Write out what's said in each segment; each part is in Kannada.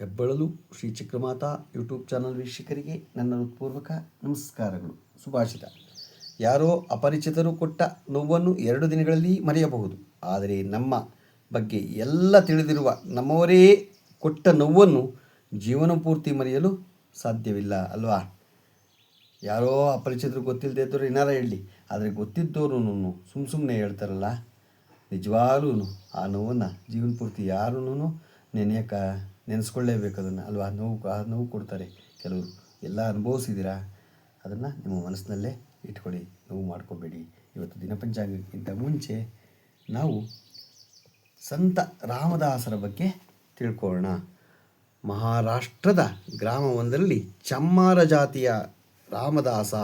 ಹೆಬ್ಬಳಲು ಶ್ರೀ ಚಕ್ರಮಾತಾ ಯೂಟ್ಯೂಬ್ ಚಾನಲ್ ವೀಕ್ಷಕರಿಗೆ ನನ್ನ ಹೃತ್ಪೂರ್ವಕ ನಮಸ್ಕಾರಗಳು. ಸುಭಾಷಿತ: ಯಾರೋ ಅಪರಿಚಿತರು ಕೊಟ್ಟ ನೋವನ್ನು 2 ದಿನಗಳಲ್ಲಿ ಮರೆಯಬಹುದು, ಆದರೆ ನಮ್ಮ ಬಗ್ಗೆ ಎಲ್ಲ ತಿಳಿದಿರುವ ನಮ್ಮವರೇ ಕೊಟ್ಟ ನೋವನ್ನು ಜೀವನ ಪೂರ್ತಿ ಮರೆಯಲು ಸಾಧ್ಯವಿಲ್ಲ ಅಲ್ವಾ? ಯಾರೋ ಅಪರಿಚಿತರು ಗೊತ್ತಿಲ್ಲದೆ ಇದ್ದರು ಏನಾರ ಹೇಳಲಿ, ಆದರೆ ಗೊತ್ತಿದ್ದವರು ಸುಮ್ಮನೆ ಹೇಳ್ತಾರಲ್ಲ, ನಿಜವಾಗ್ಲೂ ಆ ನೋವನ್ನು ಜೀವನ ಪೂರ್ತಿ ಯಾರೂ ನೆನೆಸ್ಕೊಳ್ಳೇಬೇಕು ಅದನ್ನು ಅಲ್ವಾ? ನೋವು ಕೊಡ್ತಾರೆ ಕೆಲವರು. ಎಲ್ಲ ಅನುಭವಿಸಿದ್ದೀರಾ, ಅದನ್ನು ನಿಮ್ಮ ಮನಸ್ಸಿನಲ್ಲೇ ಇಟ್ಕೊಳ್ಳಿ, ನೋವು ಮಾಡ್ಕೋಬೇಡಿ. ಇವತ್ತು ದಿನಪಂಚಾಂಗಕ್ಕಿಂತ ಮುಂಚೆ ನಾವು ಸಂತ ರಾಮದಾಸರ ಬಗ್ಗೆ ತಿಳ್ಕೊಳ್ಳೋಣ. ಮಹಾರಾಷ್ಟ್ರದ ಗ್ರಾಮವೊಂದರಲ್ಲಿ ಚಮ್ಮಾರ ಜಾತಿಯ ರಾಮದಾಸ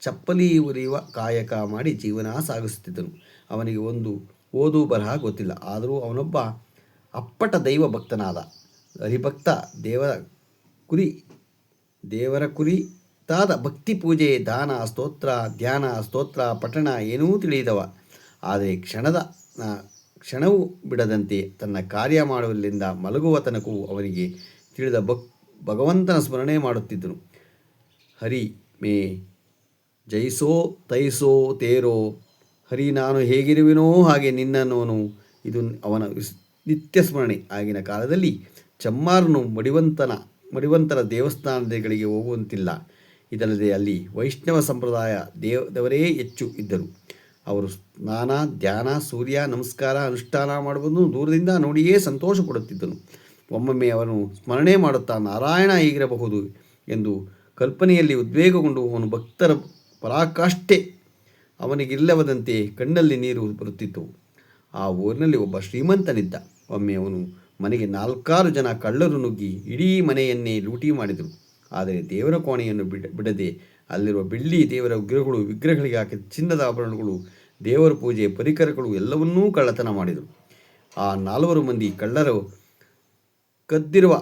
ಚಪ್ಪಲಿ ಉರಿಯುವ ಕಾಯಕ ಮಾಡಿ ಜೀವನ ಸಾಗಿಸುತ್ತಿದ್ದನು. ಅವನಿಗೆ ಒಂದು ಓದು ಬರಹ ಗೊತ್ತಿಲ್ಲ, ಆದರೂ ಅವನೊಬ್ಬ ಅಪ್ಪಟ ದೈವ ಭಕ್ತನಾದ. ಹರಿಭಕ್ತ. ದೇವರ ಕುರಿತಾದ ಭಕ್ತಿ, ಪೂಜೆ, ದಾನ, ಸ್ತೋತ್ರ, ಧ್ಯಾನ, ಸ್ತೋತ್ರ ಪಠಣ ಏನೂ ತಿಳಿದವ. ಆದರೆ ಕ್ಷಣವೂ ಬಿಡದಂತೆ ತನ್ನ ಕಾರ್ಯ ಮಾಡುವಲ್ಲಿಂದ ಮಲಗುವ ತನಕವೂ ಅವನಿಗೆ ತಿಳಿದ ಭಗವಂತನ ಸ್ಮರಣೆ ಮಾಡುತ್ತಿದ್ದನು. ಹರಿ ಮೇ ಜೈಸೋ ತೈಸೋ ತೇರೋ, ಹರಿ ನಾನು ಹೇಗಿರುವೆನೋ ಹಾಗೆ ನಿನ್ನನೋನು, ಇದು ಅವನ ನಿತ್ಯ ಸ್ಮರಣೆ. ಆಗಿನ ಕಾಲದಲ್ಲಿ ಚಮ್ಮಾರನು ಮಡಿವಂತರ ದೇವಸ್ಥಾನಗಳಿಗೆ ಹೋಗುವಂತಿಲ್ಲ. ಇದಲ್ಲದೆ ಅಲ್ಲಿ ವೈಷ್ಣವ ಸಂಪ್ರದಾಯ ದೇವರೇ ಹೆಚ್ಚು ಇದ್ದರು. ಅವರು ಸ್ನಾನ, ಧ್ಯಾನ, ಸೂರ್ಯ ನಮಸ್ಕಾರ ಅನುಷ್ಠಾನ ಮಾಡುವುದನ್ನು ದೂರದಿಂದ ನೋಡಿಯೇ ಸಂತೋಷ ಪಡುತ್ತಿದ್ದನು. ಒಮ್ಮೊಮ್ಮೆ ಅವನು ಸ್ಮರಣೆ ಮಾಡುತ್ತಾ ನಾರಾಯಣ ಹೀಗಿರಬಹುದು ಎಂದು ಕಲ್ಪನೆಯಲ್ಲಿ ಉದ್ವೇಗಗೊಂಡು ಅವನು ಭಕ್ತರ ಪರಾಕಾಷ್ಠೆ ಅವನಿಗಿಲ್ಲವದಂತೆ ಕಣ್ಣಲ್ಲಿ ನೀರು ಬರುತ್ತಿತ್ತು. ಆ ಊರಿನಲ್ಲಿ ಒಬ್ಬ ಶ್ರೀಮಂತನಿದ್ದ. ಒಮ್ಮೆ ಅವನು ಮನೆಗೆ 4-6 ಜನ ಕಳ್ಳರು ನುಗ್ಗಿ ಇಡೀ ಮನೆಯನ್ನೇ ಲೂಟಿ ಮಾಡಿದರು. ಆದರೆ ದೇವರ ಕೋಣೆಯನ್ನು ಬಿಡದೆ ಅಲ್ಲಿರುವ ಬೆಳ್ಳಿ ದೇವರ ವಿಗ್ರಹಗಳಿಗೆ ಹಾಕಿದ ಚಿನ್ನದ ಆಭರಣಗಳು, ದೇವರ ಪೂಜೆ ಪರಿಕರಗಳು ಎಲ್ಲವನ್ನೂ ಕಳ್ಳತನ ಮಾಡಿದರು. ಆ 4 ಮಂದಿ ಕಳ್ಳರು ಕದ್ದಿರುವ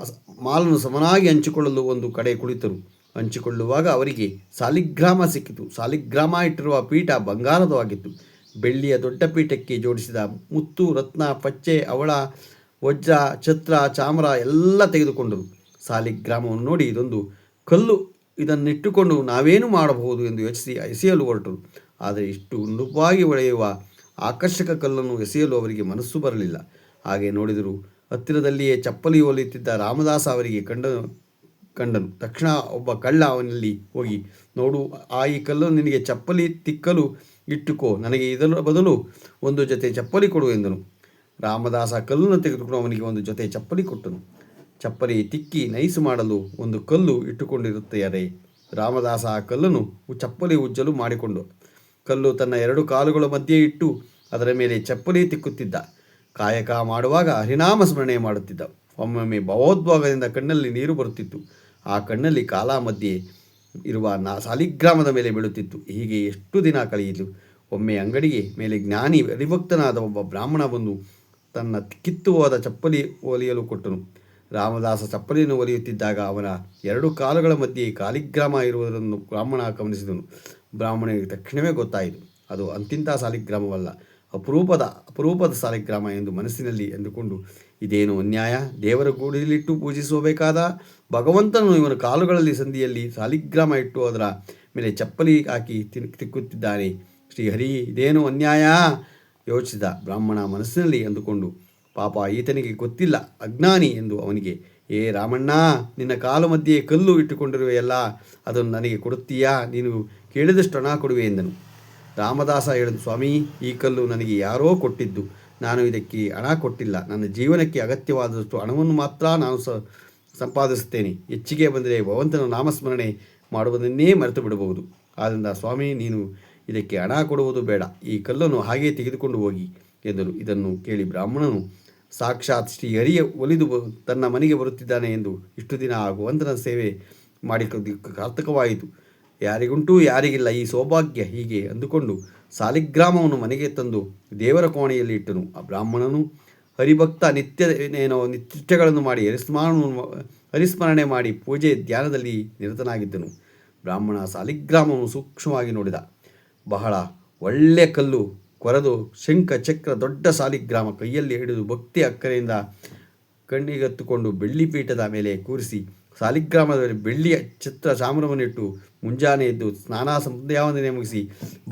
ಮಾಲನ್ನು ಸಮನಾಗಿ ಹಂಚಿಕೊಳ್ಳಲು ಒಂದು ಕಡೆ ಕುಳಿತರು. ಹಂಚಿಕೊಳ್ಳುವಾಗ ಅವರಿಗೆ ಸಾಲಿಗ್ರಾಮ ಸಿಕ್ಕಿತು. ಸಾಲಿಗ್ರಾಮ ಇಟ್ಟಿರುವ ಪೀಠ ಬಂಗಾರದವಾಗಿತ್ತು. ಬೆಳ್ಳಿಯ ದೊಡ್ಡ ಪೀಠಕ್ಕೆ ಜೋಡಿಸಿದ ಮುತ್ತು, ರತ್ನ, ಪಚ್ಚೆ, ಹವಳ, ವಜ್ರ, ಛತ್ರ, ಚಾಮರ ಎಲ್ಲ ತೆಗೆದುಕೊಂಡರು. ಸಾಲಿಗ್ರಾಮವನ್ನು ನೋಡಿ ಇದೊಂದು ಕಲ್ಲು, ಇದನ್ನಿಟ್ಟುಕೊಂಡು ನಾವೇನು ಮಾಡಬಹುದು ಎಂದು ಯೋಚಿಸಿ ಎಸೆಯಲು ಹೊರಟರು. ಆದರೆ ಇಷ್ಟು ನುಣುಪಾಗಿ ಹೊಳೆಯುವ ಆಕರ್ಷಕ ಕಲ್ಲನ್ನು ಎಸೆಯಲು ಅವರಿಗೆ ಮನಸ್ಸು ಬರಲಿಲ್ಲ. ಹಾಗೆ ನೋಡಿದರು. ಹತ್ತಿರದಲ್ಲಿಯೇ ಚಪ್ಪಲಿ ಹೊಲಿಯುತ್ತಿದ್ದ ರಾಮದಾಸ ಅವರಿಗೆ ಕಂಡನು. ತಕ್ಷಣ ಒಬ್ಬ ಕಳ್ಳ ಅವನಲ್ಲಿ ಹೋಗಿ, ನೋಡು, ಈ ಕಲ್ಲನ್ನು ನಿನಗೆ ಚಪ್ಪಲಿ ತಿಕ್ಕಲು ಇಟ್ಟುಕೋ, ನನಗೆ ಇದರ ಬದಲು ಒಂದು ಜೊತೆ ಚಪ್ಪಲಿ ಕೊಡು ಎಂದನು. ರಾಮದಾಸ ಕಲ್ಲನ್ನು ತೆಗೆದುಕೊಂಡು ಅವನಿಗೆ ಒಂದು ಜೊತೆ ಚಪ್ಪಲಿ ಕೊಟ್ಟನು. ಚಪ್ಪಲಿ ತಿಕ್ಕಿ ನೈಸು ಮಾಡಲು ಒಂದು ಕಲ್ಲು ಇಟ್ಟುಕೊಂಡಿರುತ್ತಾರೆ. ರಾಮದಾಸ ಆ ಕಲ್ಲನ್ನು ಚಪ್ಪಲಿ ಉಜ್ಜಲು ಮಾಡಿಕೊಂಡು ಕಲ್ಲು ತನ್ನ 2 ಕಾಲುಗಳ ಮಧ್ಯೆ ಇಟ್ಟು ಅದರ ಮೇಲೆ ಚಪ್ಪಲಿ ತಿಕ್ಕುತ್ತಿದ್ದ. ಕಾಯಕ ಮಾಡುವಾಗ ಹರಿನಾಮ ಸ್ಮರಣೆ ಮಾಡುತ್ತಿದ್ದ. ಒಮ್ಮೊಮ್ಮೆ ಭಾವೋದ್ವೇಗದಿಂದ ಕಣ್ಣಲ್ಲಿ ನೀರು ಬರುತ್ತಿತ್ತು. ಆ ಕಣ್ಣಲ್ಲಿ ಕಾಲ ಮಧ್ಯೆ ಇರುವ ಸಾಲಿಗ್ರಾಮದ ಮೇಲೆ ಬೀಳುತ್ತಿತ್ತು. ಹೀಗೆ ಎಷ್ಟು ದಿನ ಕಳೆಯಿತು. ಒಮ್ಮೆ ಅಂಗಡಿಗೆ ಮೇಲೆ ಜ್ಞಾನಿ ಹರಿಭಕ್ತನಾದ ಒಬ್ಬ ಬ್ರಾಹ್ಮಣ ಬಂದು ತನ್ನ ಕಿತ್ತು ಹೋದ ಚಪ್ಪಲಿ ಹೊಲಿಯಲು ಕೊಟ್ಟನು. ರಾಮದಾಸ ಚಪ್ಪಲಿಯನ್ನು ಹೊಲಿಯುತ್ತಿದ್ದಾಗ ಅವನ 2 ಕಾಲುಗಳ ಮಧ್ಯೆ ಸಾಲಿಗ್ರಾಮ ಇರುವುದನ್ನು ಬ್ರಾಹ್ಮಣ ಗಮನಿಸಿದನು. ಬ್ರಾಹ್ಮಣನಿಗೆ ತಕ್ಷಣವೇ ಗೊತ್ತಾಯಿತು, ಅದು ಅಂತಿಂಥ ಸಾಲಿಗ್ರಾಮವಲ್ಲ, ಅಪರೂಪದ ಸಾಲಿಗ್ರಾಮ ಎಂದು ಮನಸ್ಸಿನಲ್ಲಿ ಎಂದುಕೊಂಡು, ಇದೇನು ಅನ್ಯಾಯ, ದೇವರ ಗೂಡಿಲಿಟ್ಟು ಪೂಜಿಸಬೇಕಾದ ಭಗವಂತನು ಇವನ ಕಾಲುಗಳಲ್ಲಿ ಸಂಧಿಯಲ್ಲಿ ಸಾಲಿಗ್ರಾಮ ಇಟ್ಟು ಅದರ ಮೇಲೆ ಚಪ್ಪಲಿ ಹಾಕಿ ತಿಕ್ಕುತ್ತಿದ್ದಾನೆ. ಶ್ರೀಹರಿ, ಇದೇನು ಅನ್ಯಾಯ ಯೋಚಿಸಿದ ಬ್ರಾಹ್ಮಣ ಮನಸ್ಸಿನಲ್ಲಿ ಅಂದುಕೊಂಡು, ಪಾಪ ಈತನಿಗೆ ಗೊತ್ತಿಲ್ಲ, ಅಜ್ಞಾನಿ ಎಂದು ಅವನಿಗೆ, ಏ ರಾಮಣ್ಣ, ನಿನ್ನ ಕಾಲು ಮಧ್ಯೆ ಕಲ್ಲು ಇಟ್ಟುಕೊಂಡಿರುವೆಯಲ್ಲ, ಅದನ್ನು ನನಗೆ ಕೊಡುತ್ತೀಯಾ? ನೀನು ಕೇಳಿದಷ್ಟು ಹಣ ಕೊಡುವೆ ಎಂದನು. ರಾಮದಾಸ ಹೇಳಿದ, ಸ್ವಾಮಿ, ಈ ಕಲ್ಲು ನನಗೆ ಯಾರೋ ಕೊಟ್ಟಿದ್ದು, ನಾನು ಇದಕ್ಕೆ ಹಣ ಕೊಟ್ಟಿಲ್ಲ. ನನ್ನ ಜೀವನಕ್ಕೆ ಅಗತ್ಯವಾದಷ್ಟು ಹಣವನ್ನು ಮಾತ್ರ ನಾನು ಸಂಪಾದಿಸುತ್ತೇನೆ. ಹೆಚ್ಚಿಗೆ ಬಂದರೆ ಭಗವಂತನ ನಾಮಸ್ಮರಣೆ ಮಾಡುವುದನ್ನೇ ಮರೆತು ಬಿಡಬಹುದು. ಆದ್ದರಿಂದ ಸ್ವಾಮಿ, ನೀನು ಇದಕ್ಕೆ ಹಣ ಕೊಡುವುದು ಬೇಡ, ಈ ಕಲ್ಲನ್ನು ಹಾಗೇ ತೆಗೆದುಕೊಂಡು ಹೋಗಿ ಎಂದನು. ಇದನ್ನು ಕೇಳಿ ಬ್ರಾಹ್ಮಣನು ಸಾಕ್ಷಾತ್ ಶ್ರೀಹರಿಯ ಒಲಿದು ತನ್ನ ಮನೆಗೆ ಬರುತ್ತಿದ್ದಾನೆ ಎಂದು ಇಷ್ಟು ದಿನ ಭಗವಂತನ ಸೇವೆ ಮಾಡಿಕೊಳ್ಳುವುದಕ್ಕೆ ಸಾರ್ಥಕವಾಯಿತು. ಯಾರಿಗುಂಟು ಯಾರಿಗಿಲ್ಲ ಈ ಸೌಭಾಗ್ಯ, ಹೀಗೆ ಅಂದುಕೊಂಡು ಸಾಲಿಗ್ರಾಮವನ್ನು ಮನೆಗೆ ತಂದು ದೇವರ ಕೋಣೆಯಲ್ಲಿ ಇಟ್ಟನು. ಆ ಬ್ರಾಹ್ಮಣನು ಹರಿಭಕ್ತ ನಿತ್ಯಗಳನ್ನು ಮಾಡಿ ಹರಿಸ್ಮರಣೆ ಮಾಡಿ ಪೂಜೆ ಧ್ಯಾನದಲ್ಲಿ ನಿರತನಾಗಿದ್ದನು. ಬ್ರಾಹ್ಮಣ ಸಾಲಿಗ್ರಾಮವನ್ನು ಸೂಕ್ಷ್ಮವಾಗಿ ನೋಡಿದ. ಬಹಳ ಒಳ್ಳೆ ಕಲ್ಲು, ಕೊರೆದು ಶಂಖ ಚಕ್ರ ದೊಡ್ಡ ಸಾಲಿಗ್ರಾಮ ಕೈಯಲ್ಲಿ ಹಿಡಿದು ಭಕ್ತಿ ಅಕ್ಕರೆಯಿಂದ ಕಣ್ಣಿಗೆತ್ತುಕೊಂಡು ಬೆಳ್ಳಿ ಪೀಠದ ಮೇಲೆ ಕೂರಿಸಿ ಸಾಲಿಗ್ರಾಮದಲ್ಲಿ ಬೆಳ್ಳಿಯ ಚಿತ್ರ ಚಾಮರವನ್ನಿಟ್ಟು ಮುಂಜಾನೆ ಎದ್ದು ಸ್ನಾನ ಸಂಧ್ಯಾವಂದನೆ ಮುಗಿಸಿ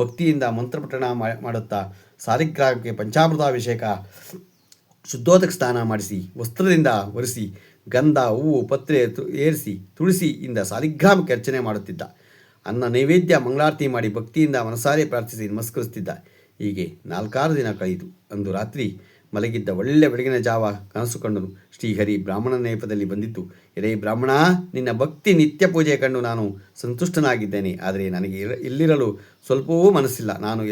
ಭಕ್ತಿಯಿಂದ ಮಂತ್ರಪಠಣ ಮಾಡುತ್ತಾ ಸಾಲಿಗ್ರಾಮಕ್ಕೆ ಪಂಚಾಮೃತಾಭಿಷೇಕ ಶುದ್ಧೋದಕ ಸ್ನಾನ ಮಾಡಿಸಿ ವಸ್ತ್ರದಿಂದ ಒರೆಸಿ ಗಂಧ ಹೂವು ಪತ್ರೆ ಏರಿಸಿ ತುಳಸಿಯಿಂದ ಸಾಲಿಗ್ರಾಮಕ್ಕೆ ಅರ್ಚನೆ ಮಾಡುತ್ತಿದ್ದ. ಅನ್ನ ನೈವೇದ್ಯ ಮಂಗಳಾರತಿ ಮಾಡಿ ಭಕ್ತಿಯಿಂದ ಮನಸಾರೆ ಪ್ರಾರ್ಥಿಸಿ ನಮಸ್ಕರಿಸುತ್ತಿದ್ದ. ಹೀಗೆ 4 ದಿನ ಕಳೆಯಿತು. ಅಂದು ರಾತ್ರಿ ಮಲಗಿದ್ದ ಒಳ್ಳೆ ಬೆಳಗಿನ ಜಾವ ಕನಸು ಕಂಡನು. ಶ್ರೀಹರಿ ಬ್ರಾಹ್ಮಣ ನೇಪದಲ್ಲಿ ಬಂದಿತ್ತು. ಎಲೇ ಬ್ರಾಹ್ಮಣ, ನಿನ್ನ ಭಕ್ತಿ ನಿತ್ಯ ಪೂಜೆ ಕಂಡು ನಾನು ಸಂತುಷ್ಟನಾಗಿದ್ದೇನೆ. ಆದರೆ ನನಗೆ ಇಲ್ಲಿರಲು ಸ್ವಲ್ಪವೂ ಮನಸ್ಸಿಲ್ಲ. ನಾನು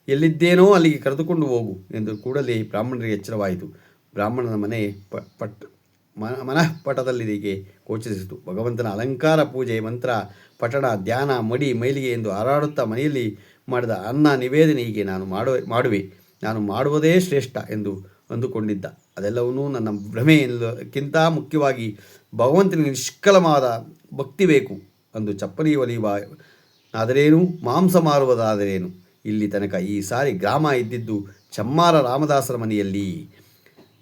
ಎಲ್ಲಿದ್ದೇನೋ ಅಲ್ಲಿಗೆ ಕರೆದುಕೊಂಡು ಹೋಗು ಎಂದು ಕೂಡಲೇ ಬ್ರಾಹ್ಮಣರಿಗೆ ಎಚ್ಚರವಾಯಿತು. ಬ್ರಾಹ್ಮಣನ ಮನೆ ಮನಃಪಟದಲ್ಲಿಗೆ ಗೋಚರಿಸಿತು. ಭಗವಂತನ ಅಲಂಕಾರ, ಪೂಜೆ, ಮಂತ್ರ ಪಠಣ, ಧ್ಯಾನ, ಮಡಿ ಮೈಲಿಗೆ ಎಂದು ಹಾರಾಡುತ್ತಾ ಮನೆಯಲ್ಲಿ ಮಾಡಿದ ಅನ್ನ ನಿವೇದನೆ ಹೀಗೆ ನಾನು ಮಾಡುವೆ. ನಾನು ಮಾಡುವುದೇ ಶ್ರೇಷ್ಠ ಎಂದು ಅಂದುಕೊಂಡಿದ್ದ. ಅದೆಲ್ಲವನ್ನೂ ನನ್ನ ಭ್ರಮೆ ಎನ್ನುವುದಕ್ಕಿಂತ ಮುಖ್ಯವಾಗಿ ಭಗವಂತನಿಗೆ ನಿಷ್ಕಲವಾದ ಭಕ್ತಿ ಬೇಕು. ಅಂದು ಚಪ್ಪಲಿ ಒಲಿಯುವ ಆದರೇನು, ಮಾಂಸ ಮಾರುವುದಾದರೇನು. ಇಲ್ಲಿ ತನಕ ಈ ಸಾರಿ ಗ್ರಾಮ ಇದ್ದಿದ್ದು ಚಮ್ಮಾರ ರಾಮದಾಸರ ಮನೆಯಲ್ಲಿ.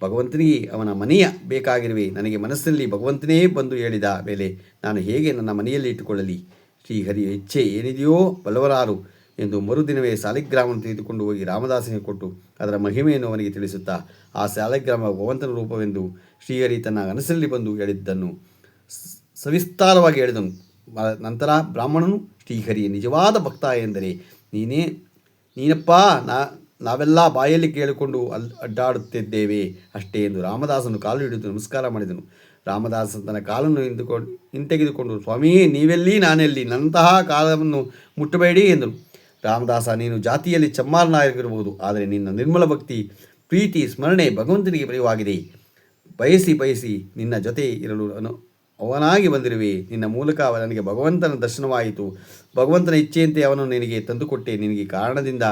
ಭಗವಂತನಿಗೆ ಅವನ ಮನೆಯ ಬೇಕಾಗಿರುವೆ. ನನಗೆ ಮನಸ್ಸಿನಲ್ಲಿ ಭಗವಂತನೇ ಬಂದು ಹೇಳಿದ ಮೇಲೆ ನಾನು ಹೇಗೆ ನನ್ನ ಮನೆಯಲ್ಲಿ ಇಟ್ಟುಕೊಳ್ಳಲಿ? ಶ್ರೀಹರಿಯ ಇಚ್ಛೆ ಏನಿದೆಯೋ ಬಲ್ಲವರಾರು ಎಂದು ಮರುದಿನವೇ ಸಾಲಿಗ್ರಾಮವನ್ನು ತೆಗೆದುಕೊಂಡು ಹೋಗಿ ರಾಮದಾಸನಿಗೆ ಕೊಟ್ಟು ಅದರ ಮಹಿಮೆಯನ್ನು ಅವನಿಗೆ ತಿಳಿಸುತ್ತಾ ಆ ಸಾಲಿಗ್ರಾಮ ಭಗವಂತನ ರೂಪವೆಂದು ಶ್ರೀಹರಿ ತನ್ನ ಕನಸಿನಲ್ಲಿ ಬಂದು ಹೇಳಿದ್ದನ್ನು ಸವಿಸ್ತಾರವಾಗಿ ಹೇಳಿದನು. ನಂತರ ಬ್ರಾಹ್ಮಣನು ಶ್ರೀಹರಿಯ ನಿಜವಾದ ಭಕ್ತ ಎಂದರೆ ನೀನಪ್ಪ, ನಾವೆಲ್ಲ ಬಾಯಲ್ಲಿ ಕೇಳಿಕೊಂಡು ಅಡ್ಡಾಡುತ್ತಿದ್ದೇವೆ ಅಷ್ಟೇ ಎಂದು ರಾಮದಾಸನು ಕಾಲು ಹಿಡಿದು ನಮಸ್ಕಾರ ಮಾಡಿದನು. ರಾಮದಾಸ ತನ್ನ ಕಾಲನ್ನು ಹಿಂತೆಗೆದುಕೊಂಡು, ಸ್ವಾಮಿ, ನೀವೆಲ್ಲಿ ನಾನೆಲ್ಲಿ, ನನ್ನಂತಹ ಕಾಲವನ್ನು ಮುಟ್ಟಬೇಡಿ ಎಂದನು. ರಾಮದಾಸ, ನೀನು ಜಾತಿಯಲ್ಲಿ ಚಮ್ಮಾರನಾಗಿರಬಹುದು, ಆದರೆ ನಿನ್ನ ನಿರ್ಮಲ ಭಕ್ತಿ, ಪ್ರೀತಿ, ಸ್ಮರಣೆ ಭಗವಂತನಿಗೆ ಪ್ರಿಯವಾಗಿದೆ. ಬಯಸಿ ನಿನ್ನ ಜೊತೆ ಇರಲು ಅವನಾಗಿ ಬಂದಿರುವೆ. ನಿನ್ನ ಮೂಲಕ ನನಗೆ ಭಗವಂತನ ದರ್ಶನವಾಯಿತು. ಭಗವಂತನ ಇಚ್ಛೆಯಂತೆ ಅವನು ನಿನಗೆ ತಂದುಕೊಟ್ಟೆ. ನಿನಗೆ ಕಾರಣದಿಂದ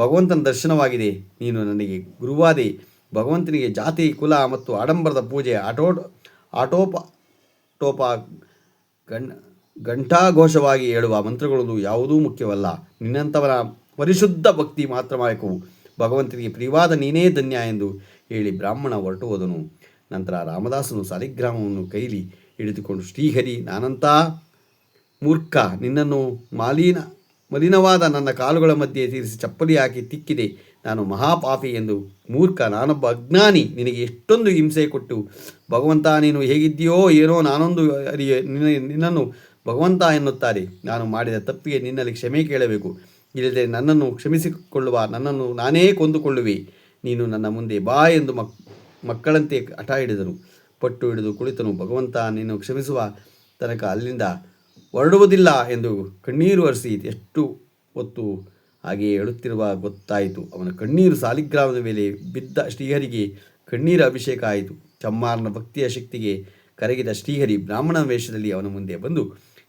ಭಗವಂತನ ದರ್ಶನವಾಗಿದೆ. ನೀನು ನನಗೆ ಗುರುವಾದೆ. ಭಗವಂತನಿಗೆ ಜಾತಿ, ಕುಲ ಮತ್ತು ಆಡಂಬರದ ಪೂಜೆ, ಆಟೋಪ ಘಂಟಾಘೋಷವಾಗಿ ಹೇಳುವ ಮಂತ್ರಗಳು ಯಾವುದೂ ಮುಖ್ಯವಲ್ಲ. ನಿನ್ನಂಥವರ ಪರಿಶುದ್ಧ ಭಕ್ತಿ ಮಾತ್ರ ಮಾಯಕವು. ಭಗವಂತನಿಗೆ ಪ್ರಿಯವಾದ ನೀನೇ ಧನ್ಯ ಎಂದು ಹೇಳಿ ಬ್ರಾಹ್ಮಣ ಹೊರಟು ಹೋದನು. ನಂತರ ರಾಮದಾಸನು ಸಾಲಿಗ್ರಾಮವನ್ನು ಕೈಲಿ ಹಿಡಿದುಕೊಂಡು, ಶ್ರೀಹರಿ, ನಾನಂಥ ಮೂರ್ಖ, ನಿನ್ನನ್ನು ಮಲಿನವಾದ ನನ್ನ ಕಾಲುಗಳ ಮಧ್ಯೆ ತೀರಿಸಿ ಚಪ್ಪಲಿ ಹಾಕಿ ತಿಕ್ಕಿದೆ. ನಾನು ಮಹಾಪಾಪಿ ಎಂದು ಮೂರ್ಖ, ನಾನೊಬ್ಬ ಅಜ್ಞಾನಿ. ನಿನಗೆ ಎಷ್ಟೊಂದು ಹಿಂಸೆ ಕೊಟ್ಟು ಭಗವಂತ ನೀನು ಹೇಗಿದ್ದೀಯೋ ಏನೋ ನಾನೊಂದು ನಿನ್ನನ್ನು ಭಗವಂತ ಎನ್ನುತ್ತಾರೆ. ನಾನು ಮಾಡಿದ ತಪ್ಪಿಗೆ ನಿನ್ನಲ್ಲಿ ಕ್ಷಮೆ ಕೇಳಬೇಕು. ಇಲ್ಲದೆ ನನ್ನನ್ನು ಕ್ಷಮಿಸಿಕೊಳ್ಳುವ, ನನ್ನನ್ನು ನಾನೇ ಕೊಂದುಕೊಳ್ಳುವೆ. ನೀನು ನನ್ನ ಮುಂದೆ ಬಾ ಎಂದು ಮಕ್ಕಳಂತೆ ಹಠ ಹಿಡಿದನು. ಪಟ್ಟು ಹಿಡಿದು ಕುಳಿತನು. ಭಗವಂತ ನೀನು ಕ್ಷಮಿಸುವ ತನಕ ಅಲ್ಲಿಂದ ಹೊರಡುವುದಿಲ್ಲ ಎಂದು ಕಣ್ಣೀರು ಹರಿಸಿ ಎಷ್ಟು ಹೊತ್ತು ಹಾಗೆಯೇ ಹೇಳುತ್ತಿರುವ ಗೊತ್ತಾಯಿತು. ಅವನ ಕಣ್ಣೀರು ಸಾಲಿಗ್ರಾಮದ ಮೇಲೆ ಬಿದ್ದ ಶ್ರೀಹರಿಗೆ ಕಣ್ಣೀರ ಅಭಿಷೇಕ ಆಯಿತು. ಚಮ್ಮಾರನ ಭಕ್ತಿಯ ಶಕ್ತಿಗೆ ಕರಗಿದ ಶ್ರೀಹರಿ ಬ್ರಾಹ್ಮಣ ವೇಷದಲ್ಲಿ ಅವನ ಮುಂದೆ ಬಂದು,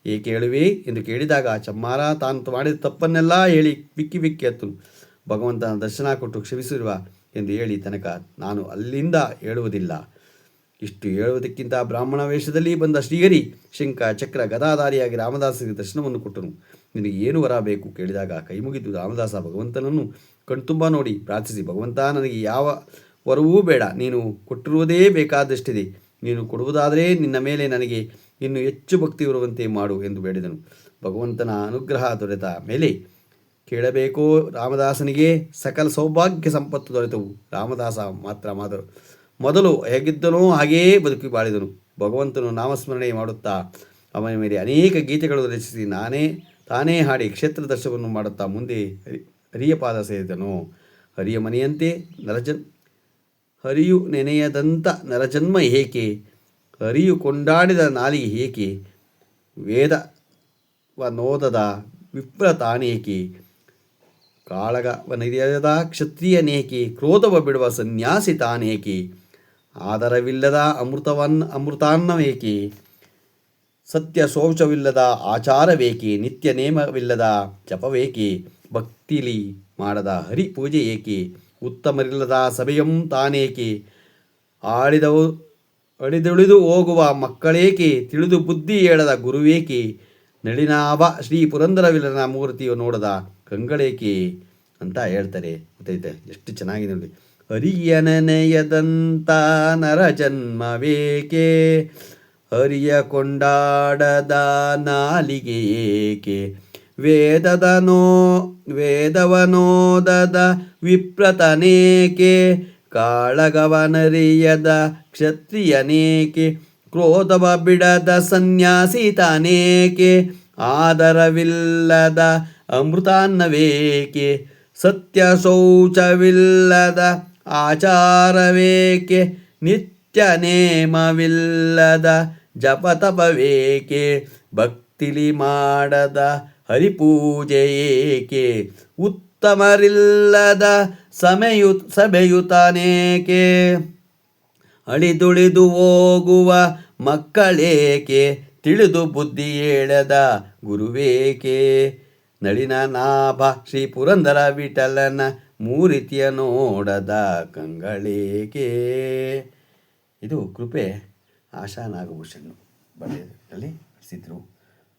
ಏಕೆ ಹೇಳುವೆ ಎಂದು ಕೇಳಿದಾಗ ಚಮ್ಮಾರ ತಾನು ಮಾಡಿದ ತಪ್ಪನ್ನೆಲ್ಲ ಹೇಳಿ ಬಿಕ್ಕಿ ಹತ್ತನು. ಭಗವಂತನ ದರ್ಶನ ಕೊಟ್ಟು ಕ್ಷಮಿಸಿರುವ ಎಂದು ಹೇಳಿ ತನಕ ನಾನು ಅಲ್ಲಿಂದ ಹೇಳುವುದಿಲ್ಲ. ಇಷ್ಟು ಹೇಳುವುದಕ್ಕಿಂತ ಬ್ರಾಹ್ಮಣ ವೇಷದಲ್ಲಿ ಬಂದ ಶ್ರೀಹರಿ ಶಂಖ ಚಕ್ರ ಗದಾಧಾರಿಯಾಗಿ ರಾಮದಾಸನಿಗೆ ದರ್ಶನವನ್ನು ಕೊಟ್ಟನು. ನಿನಗೆ ಏನು ವರ ಬೇಕು ಕೇಳಿದಾಗ ಕೈಮುಗಿದು ರಾಮದಾಸ ಭಗವಂತನನ್ನು ಕಣ್ತುಂಬ ನೋಡಿ ಪ್ರಾರ್ಥಿಸಿ, ಭಗವಂತ, ನನಗೆ ಯಾವ ವರವೂ ಬೇಡ, ನೀನು ಕೊಟ್ಟಿರುವುದೇ ಬೇಕಾದಷ್ಟಿದೆ. ನೀನು ಕೊಡುವುದಾದರೆ ನಿನ್ನ ಮೇಲೆ ನನಗೆ ಇನ್ನು ಹೆಚ್ಚು ಭಕ್ತಿ ಇರುವಂತೆ ಮಾಡು ಎಂದು ಬೇಡಿದನು. ಭಗವಂತನ ಅನುಗ್ರಹ ದೊರೆತ ಮೇಲೆ ಕೇಳಬೇಕೋ ರಾಮದಾಸನಿಗೆ ಸಕಲ ಸೌಭಾಗ್ಯ ಸಂಪತ್ತು ದೊರೆತವು. ರಾಮದಾಸ ಮಾತ್ರ ಮೊದಲು ಹೇಗಿದ್ದನೋ ಹಾಗೆಯೇ ಬದುಕಿ ಬಾಳಿದನು. ಭಗವಂತನು ನಾಮಸ್ಮರಣೆ ಮಾಡುತ್ತಾ ಅವನ ಮೇಲೆ ಅನೇಕ ಗೀತೆಗಳು ರಚಿಸಿ ತಾನೇ ಹಾಡಿ ಕ್ಷೇತ್ರ ದರ್ಶನವನ್ನು ಮಾಡುತ್ತಾ ಮುಂದೆ ಹರಿಯ ಪಾದ ಸೇರಿದನು. ಹರಿಯ ಮನೆಯಂತೆ ಹರಿಯು ನೆನೆಯದಂಥ ನರಜನ್ಮ ಏಕೆ, ಹರಿಯು ಕೊಂಡಾಡಿದ ನಾಲಿಗೆ ಏಕೆ, ವೇದವನೋದದ ವಿಪ್ರ ತಾನೇಕೆ, ಕಾಳಗವನಿದೆಯದ ಕ್ಷತ್ರಿಯನೇಕೆ, ಕ್ರೋಧವ ಬಿಡುವ ಸನ್ಯಾಸಿ ತಾನೇಕೆ, ಆದರವಿಲ್ಲದ ಅಮೃತಾನ್ನವೇಕೆ, ಸತ್ಯ ಶೌಚವಿಲ್ಲದ ಆಚಾರವೇಕೆ, ನಿತ್ಯ ನೇಮವಿಲ್ಲದ ಜಪವೇಕೆ, ಭಕ್ತಿಲಿ ಮಾಡದ ಹರಿ ಪೂಜೆ ಏಕೆ, ಉತ್ತಮರಿಲ್ಲದ ಸಭೆಯಂ ತಾನೇಕೆ, ಅಳಿದುಳಿದು ಹೋಗುವ ಮಕ್ಕಳೇಕೆ, ತಿಳಿದು ಬುದ್ಧಿ ಹೇಳದ ಗುರುವೇಕೆ, ನಳಿನಾಭ ಶ್ರೀ ಪುರಂದರವಿಲ್ಲನ ಮೂರ್ತಿಯು ನೋಡದ ಕಂಗಳೇಕೆ ಅಂತ ಹೇಳ್ತಾರೆ. ಗೊತ್ತೈತೆ ಎಷ್ಟು ಚೆನ್ನಾಗಿದೆ ನೋಡಿ. ಹರಿಯ ನೆನೆಯದಂತ ನರ ಜನ್ಮವೇಕೆ, ಹರಿಯ ಕೊಂಡಾಡದ ನಾಲಿಗೆ ಏಕೆ, ವೇದವನೋದದ ವಿಪ್ರತನೇಕೆ, ಕಾಳಗವನರಿಯದ ಕ್ಷತ್ರಿಯನೇಕೆ, ಕ್ರೋಧವ ಬಿಡದ ಸನ್ಯಾಸಿ ತಾನೇಕೆ, ಆದರವಿಲ್ಲದ ಅಮೃತಾನ್ನವೇಕೆ, ಸತ್ಯ ಶೌಚವಿಲ್ಲದ ಆಚಾರವೇಕೆ, ನಿತ್ಯ ನೇಮವಿಲ್ಲದ ಜಪತಪವೇಕೆ, ಭಕ್ತಿಲಿ ಮಾಡದ ಹರಿಪೂಜೆ ಏಕೆ, ಉತ್ತಮರಿಲ್ಲದ ಸಭೆಯುತಾನೇಕೆ, ಅಳಿದುಳಿದು ಹೋಗುವ ಮಕ್ಕಳೇಕೆ, ತಿಳಿದು ಬುದ್ಧಿ ಹೇಳದ ಗುರುವೇಕೆ, ನಳಿನ ನಾಭ ಶ್ರೀ ಪುರಂದರ ವಿಠಲನ ಮೂರಿತಿಯ ನೋಡದ ಕಂಗಳೇಕೆ. ಇದು ಕೃಪೆ ಆಶಾ ನಾಗಭೂಷಣ್ ಬರೆಯಲ್ಲಿ ರಚಿಸಿದ್ರು.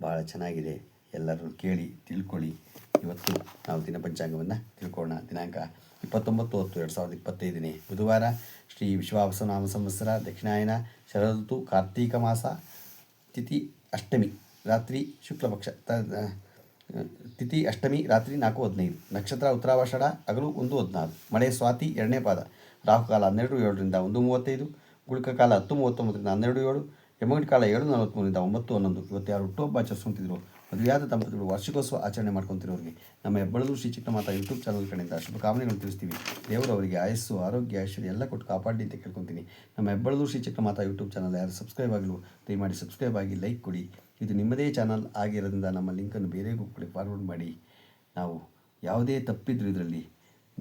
ಭಾಳ ಚೆನ್ನಾಗಿದೆ, ಎಲ್ಲರೂ ಕೇಳಿ ತಿಳ್ಕೊಳ್ಳಿ. ಇವತ್ತು ನಾವು ದಿನ ಪಂಚಾಂಗವನ್ನು ತಿಳ್ಕೊಳ್ಳೋಣ. ದಿನಾಂಕ 29/10/2025 ಬುಧವಾರ, ಶ್ರೀ ವಿಶ್ವಾವಸುನಾಮ ಸಂವತ್ಸರ, ದಕ್ಷಿಣಾಯನ, ಶರದೃತು, ಕಾರ್ತೀಕ ಮಾಸ, ತಿಥಿ ಅಷ್ಟಮಿ, ರಾತ್ರಿ ಶುಕ್ಲಪಕ್ಷ, ತಿಥಿ ಅಷ್ಟಮಿ ರಾತ್ರಿ 4:15, ನಕ್ಷತ್ರ ಉತ್ತರಾಷಾಢ, ಹಗಲು 1:16, ಮಳೆ ಸ್ವಾತಿ 2ನೇ ಪಾದ, ರಾಹುಕಾಲ 12:07ರಿಂದ 1:35, ಗುಳಿಕ ಕಾಲ 10:39ರಿಂದ 12:07, ಯಮಗಂಟ ಕಾಲ 7:43ರಿಂದ 9:11. ಇವತ್ತು ಯಾರು ಹುಟ್ಟುಹಬ್ಬ ಆಚರಿಸ್ಕೊಂತಿದ್ರು, ಮದುವೆಯಾದ ದಂಪತಿಗಳು ವಾರ್ಷಿಕೋತ್ಸವ ಆಚರಣೆ ಮಾಡ್ಕೊತಿರೋರಿಗೆ ನಮ್ಮ ಹೆಬ್ಬಳದು ಶ್ರೀ ಚಿಕ್ಕಮಾತಾ ಯೂಟ್ಯೂಬ್ ಚಾನಲ್ ಕಡೆಯಿಂದ ಶುಭಕಾಮನೆಗಳು ತಿಳಿಸ್ತೀವಿ. ದೇವರು ಅವರಿಗೆ ಆಯಸ್ಸು, ಆರೋಗ್ಯ, ಐಶ್ವರ್ಯ ಎಲ್ಲ ಕೊಟ್ಟು ಕಾಪಾಡಿ ಅಂತ ಕೇಳ್ಕೊತೀನಿ. ನಮ್ಮ ಹೆಬ್ಬಳದು ಶ್ರೀ ಚಿಕ್ಕಮಾತಾ ಯೂಟ್ಯೂಬ್ ಚಾನಲ್ ಯಾರು ಸಬ್ಸ್ಕ್ರೈಬ್ ಆಗಲು ದಯಮಾಡಿ ಸಬ್ಸ್ಕ್ರೈಬ್ ಆಗಿ, ಲೈಕ್ ಕೊಡಿ. ಇದು ನಿಮ್ಮದೇ ಚಾನಲ್ ಆಗಿರೋದ್ರಿಂದ ನಮ್ಮ ಲಿಂಕನ್ನು ಬೇರೆ ಗ್ರೂಪ್ಗಳಿಗೆ ಫಾರ್ವರ್ಡ್ ಮಾಡಿ. ನಾವು ಯಾವುದೇ ತಪ್ಪಿದ್ರು ಇದರಲ್ಲಿ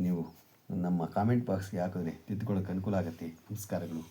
ನೀವು ನಮ್ಮ ಕಾಮೆಂಟ್ ಬಾಕ್ಸ್ಗೆ ಹಾಕಿದ್ರೆ ತಿದ್ದುಕೊಳ್ಳೋಕೆ ಅನುಕೂಲ ಆಗುತ್ತೆ. ನಮಸ್ಕಾರಗಳು.